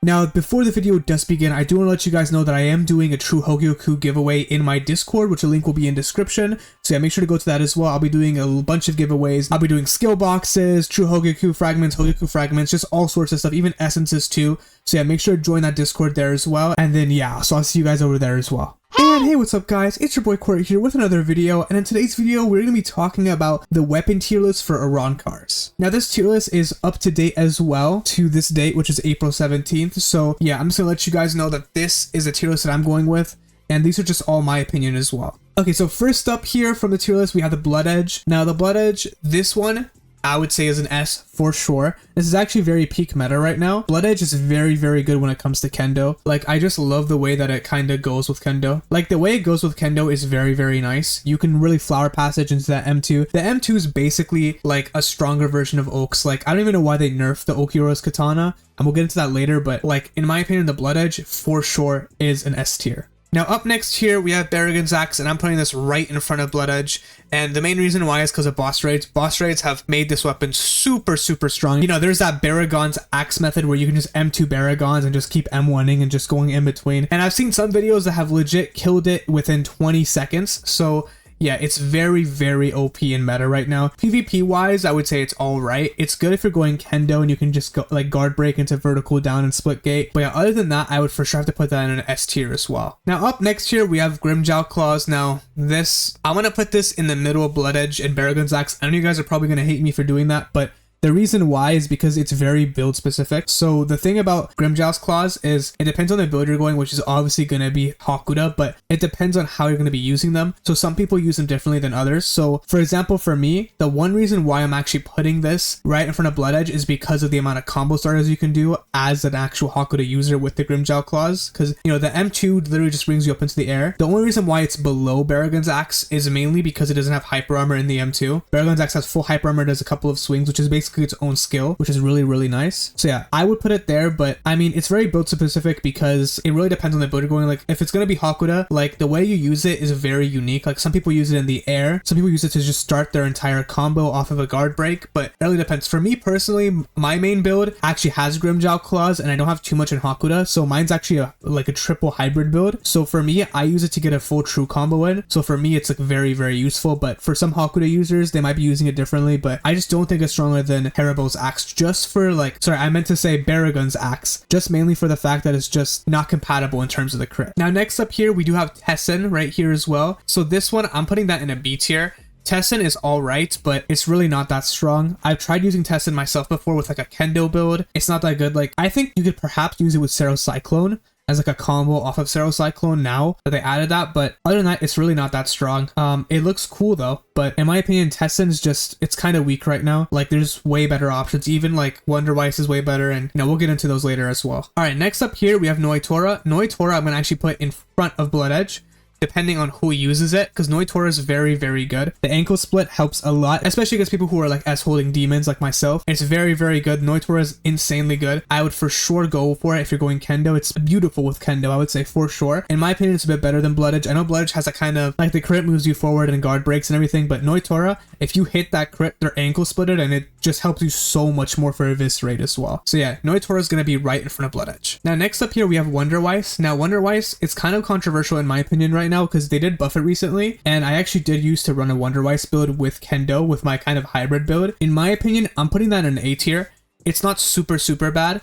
Now, before the video does begin, I do want to let you guys know that I am doing a True Hogyoku giveaway in my Discord, which the link will be in description. So yeah, make sure to go to that as well. I'll be doing a bunch of giveaways. I'll be doing skill boxes, True Hogyoku fragments, just all sorts of stuff, even essences too. So yeah, make sure to join that Discord there as well. And then yeah, so I'll see you guys over there as well. And hey, what's up guys, it's your boy Corey here with another video, and in today's video we're going to be talking about the weapon tier list for Arrancars. Now this tier list is up to date as well to this date, which is April 17th, so yeah, I'm just going to let you guys know that this is a tier list that I'm going with, and these are just all my opinion as well. Okay, so first up here from the tier list we have the Blood Edge. Now the Blood Edge, this one I would say is an S for sure. This is actually very peak meta right now. Blood Edge is very, very good when it comes to Kendo. Like, I just love the way that it kind of goes with Kendo. Like, the way it goes with Kendo is very, very nice. You can really flower passage into that M2. The M2 is basically like a stronger version of Oaks. Like, I don't even know why they nerfed the Okiura's Katana, and we'll get into that later, but like, in my opinion, the Blood Edge for sure is an S tier. Now up next here we have Baragon Axe, and I'm putting this right in front of Blood Edge, and the main reason why is because of boss raids. Boss raids have made this weapon super strong. You know, there's that Baragon's Axe method where you can just M2 Baragons and just keep M1ing and just going in between, and I've seen some videos that have legit killed it within 20 seconds, so yeah, it's very, very OP in meta right now. PvP wise, I would say it's alright. It's good if you're going Kendo and you can just go like guard break into vertical down and split gate. But yeah, other than that, I would for sure have to put that in an S tier as well. Now up next here, we have Grimmjow Claws. Now this, I'm going to put this in the middle of Blood Edge and Baragon's Axe. I know you guys are probably going to hate me for doing that, but the reason why is because it's very build specific. So the thing about Grimmjow's Claws is it depends on the build you're going, which is obviously going to be Hakuda, but it depends on how you're going to be using them. So some people use them differently than others. So for example, for me, the one reason why I'm actually putting this right in front of Blood Edge is because of the amount of combo starters you can do as an actual Hakuda user with the Grimmjow Claws. Because, you know, the M2 literally just brings you up into the air. The only reason why it's below Baragon's Axe is mainly because it doesn't have hyper armor in the M2. Baragon's Axe has full hyper armor, does a couple of swings, which is basically its own skill, which is really, really nice. So yeah, I would put it there, but I mean, it's very build specific because it really depends on the build you're going. Like, if it's going to be Hakuda, like the way you use it is very unique. Like, some people use it in the air, some people use it to just start their entire combo off of a guard break, but it really depends. For me personally, my main build actually has Grimmjow Claws and I don't have too much in Hakuda, so mine's actually like a triple hybrid build. So for me, I use it to get a full true combo in. So for me, it's like very, very useful, but for some Hakuda users, they might be using it differently, but I just don't think it's stronger than Heruble's Axe, just for like, sorry, I meant to say Baragon's Axe, just mainly for the fact that it's just not compatible in terms of the crit. Now next up here, we do have Tessen right here as well. So this one, I'm putting that in a B tier. Tessen is alright, but it's really not that strong. I've tried using Tessen myself before with like a Kendo build. It's not that good. Like, I think you could perhaps use it with Cero Cyclone as like a combo off of Cero Cyclone now that they added that, but other than that, it's really not that strong. It looks cool though, but in my opinion, Tessen is just, it's kind of weak right now. Like, there's way better options. Even like Wonderwise is way better, and you know, we'll get into those later as well. All right, next up here, we have Noitora. Noitora, I'm gonna actually put in front of Blood Edge, depending on who uses it, because Noitora is very, very good. The ankle split helps a lot, especially against people who are like S holding demons like myself. It's very, very good. Noitora is insanely good. I would for sure go for it if you're going Kendo. It's beautiful with Kendo, I would say, for sure. In my opinion, it's a bit better than Blood Edge. I know Blood Edge has a kind of like the crit moves you forward and guard breaks and everything, but Noitora, if you hit that crit, they're ankle splitted, and it just helps you so much more for eviscerate as well. So yeah, Noitora is going to be right in front of Blood Edge. Now next up here, we have Wonderwise. Now Wonderwise, it's kind of controversial in my opinion right now because they did buff it recently, and I actually did used to run a Wonderwise build with Kendo with my kind of hybrid build. In my opinion, I'm putting that in an A tier. It's not super bad.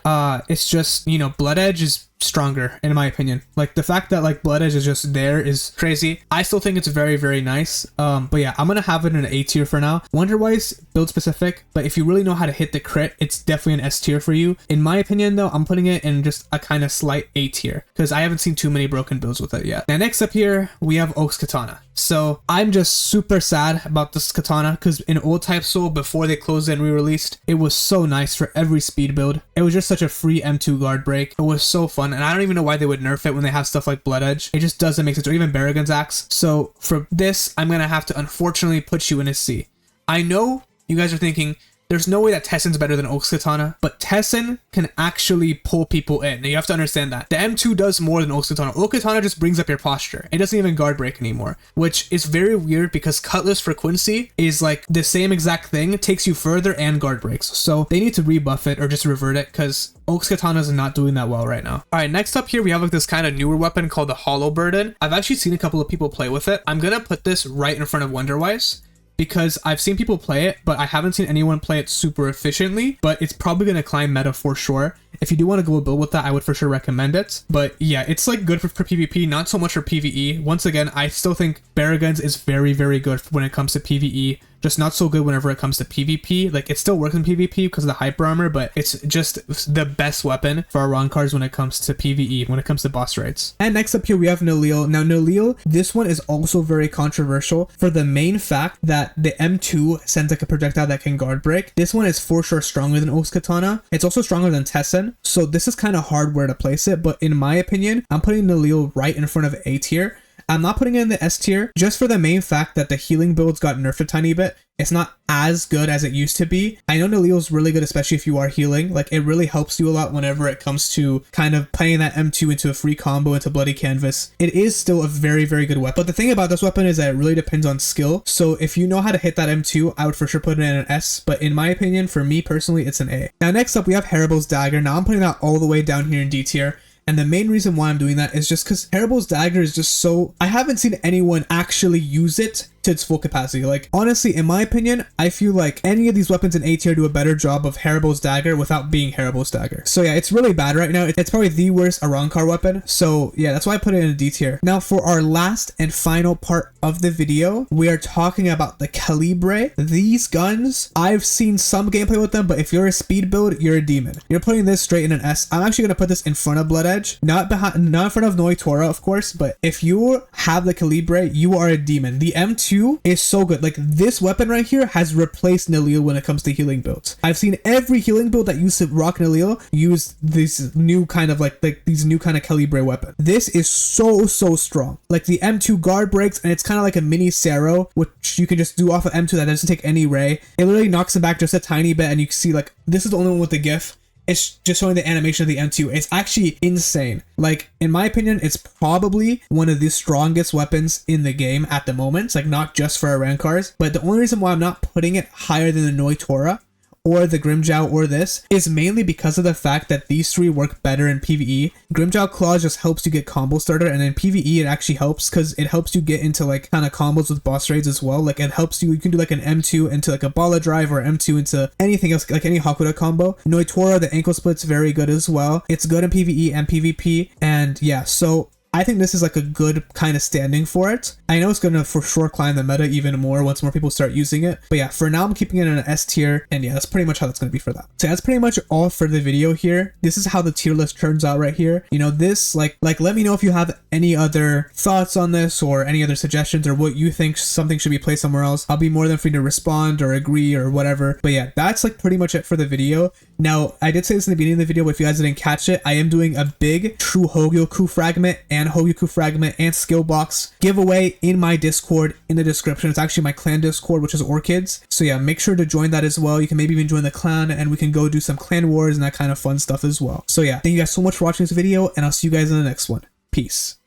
It's just, you know, Blood Edge is stronger in my opinion. Like, the fact that like Blood Edge is just there is crazy. I still think it's very, very nice. But yeah, I'm gonna have it in an A tier for now. Wonderwise, build specific, but if you really know how to hit the crit, it's definitely an S tier for you. In my opinion though, I'm putting it in just a kind of slight A tier because I haven't seen too many broken builds with it yet. Now next up here, we have Oaks Katana. So I'm just super sad about this Katana because in Old Type Soul, before they closed it and re-released, it was so nice for every speed build. It was just such a free M2 guard break. It was so fun, and I don't even know why they would nerf it when they have stuff like Blood Edge. It just doesn't make sense, or even Baragon's Axe. So for this, I'm gonna have to unfortunately put you in a C. I know you guys are thinking, there's no way that Tessen's better than Oak's Katana, but Tessen can actually pull people in. Now you have to understand that. The M2 does more than Oak's Katana. Oak's Katana just brings up your posture. It doesn't even guard break anymore, which is very weird because Cutlass for Quincy is like the same exact thing, takes you further and guard breaks. So they need to rebuff it or just revert it because Oak's Katana is not doing that well right now. All right, next up here, we have like this kind of newer weapon called the Hollow Burden. I've actually seen a couple of people play with it. I'm gonna put this right in front of Wonderwise because I've seen people play it, but I haven't seen anyone play it super efficiently, but it's probably going to climb meta for sure. If you do want to go build with that, I would for sure recommend it. But yeah, it's like good for PvP, not so much for PvE. Once again, I still think Baragon's is very, very good when it comes to PvE. Just not so good whenever it comes to PvP. Like, it still works in PvP because of the hyper armor, but it's just the best weapon for Arrancars when it comes to PvE, when it comes to boss raids. And next up here, we have Nel. Now, Nel, this one is also very controversial for the main fact that the M2 sends like a projectile that can guard break. This one is for sure stronger than Oak's Katana. It's also stronger than Tessen, so this is kind of hard where to place it, but in my opinion, I'm putting Nel right in front of A tier. I'm not putting it in the S tier just for the main fact that the healing builds got nerfed a tiny bit. It's not as good as it used to be. I know Neleo's really good, especially if you are healing. Like, it really helps you a lot whenever it comes to kind of playing that M2 into a free combo into Bloody Canvas. It is still a very, very good weapon. But the thing about this weapon is that it really depends on skill. So if you know how to hit that M2, I would for sure put it in an S. But in my opinion, for me personally, it's an A. Now, next up, we have Heruble's Dagger. Now, I'm putting that all the way down here in D tier. And the main reason why I'm doing that is just because Heruble's Dagger is just so... I haven't seen anyone actually use it to its full capacity. Like, honestly, in my opinion, I feel like any of these weapons in A tier do a better job of Heruble's Dagger without being Heruble's Dagger. So yeah, it's really bad right now. It's probably the worst Arrancar weapon. So yeah, that's why I put it in a D tier. Now for our last and final part of the video, we are talking about the Calibre. These guns, I've seen some gameplay with them, but if you're a speed build, you're a demon. You're putting this straight in an S. I'm actually going to put this in front of Blood Edge, not in front of Noitora, of course, but if you have the Calibre, you are a demon. The M2 is so good. Like, this weapon right here has replaced Nel when it comes to healing builds. I've seen every healing build that used to rock Nel use this new kind of like these new kind of Calibre weapon. This is so strong. Like, the M2 guard breaks, and it's kind of like a mini Sero, which you can just do off of M2 that doesn't take any ray. It literally knocks him back just a tiny bit, and you can see, like, this is the only one with the GIF. It's just showing the animation of the M2. It's actually insane. Like, in my opinion, it's probably one of the strongest weapons in the game at the moment. Like, not just for Arrancars, but the only reason why I'm not putting it higher than the Noitora or the Grimmjow or this is mainly because of the fact that these three work better in PvE. Grimmjow Claws just helps you get combo starter, and in PvE it actually helps because it helps you get into like kind of combos with boss raids as well. Like, it helps you can do like an M2 into like a Bala Drive or M2 into anything else, like any Hakuda combo. Noitora, the ankle split's very good as well. It's good in PvE and PvP, and yeah, so I think this is like a good kind of standing for it. I know it's going to for sure climb the meta even more once more people start using it. But yeah, for now I'm keeping it in an S tier. And yeah, that's pretty much how that's going to be for that. So that's pretty much all for the video here. This is how the tier list turns out right here. You know, this like let me know if you have any other thoughts on this or any other suggestions or what you think something should be placed somewhere else. I'll be more than free to respond or agree or whatever. But yeah, that's like pretty much it for the video. Now, I did say this in the beginning of the video, but if you guys didn't catch it, I am doing a big True Hogyoku Fragment and Hogyoku Fragment and Skill Box giveaway in my Discord in the description. It's actually my clan Discord, which is Orchids. So yeah, make sure to join that as well. You can maybe even join the clan and we can go do some clan wars and that kind of fun stuff as well. So yeah, thank you guys so much for watching this video, and I'll see you guys in the next one. Peace.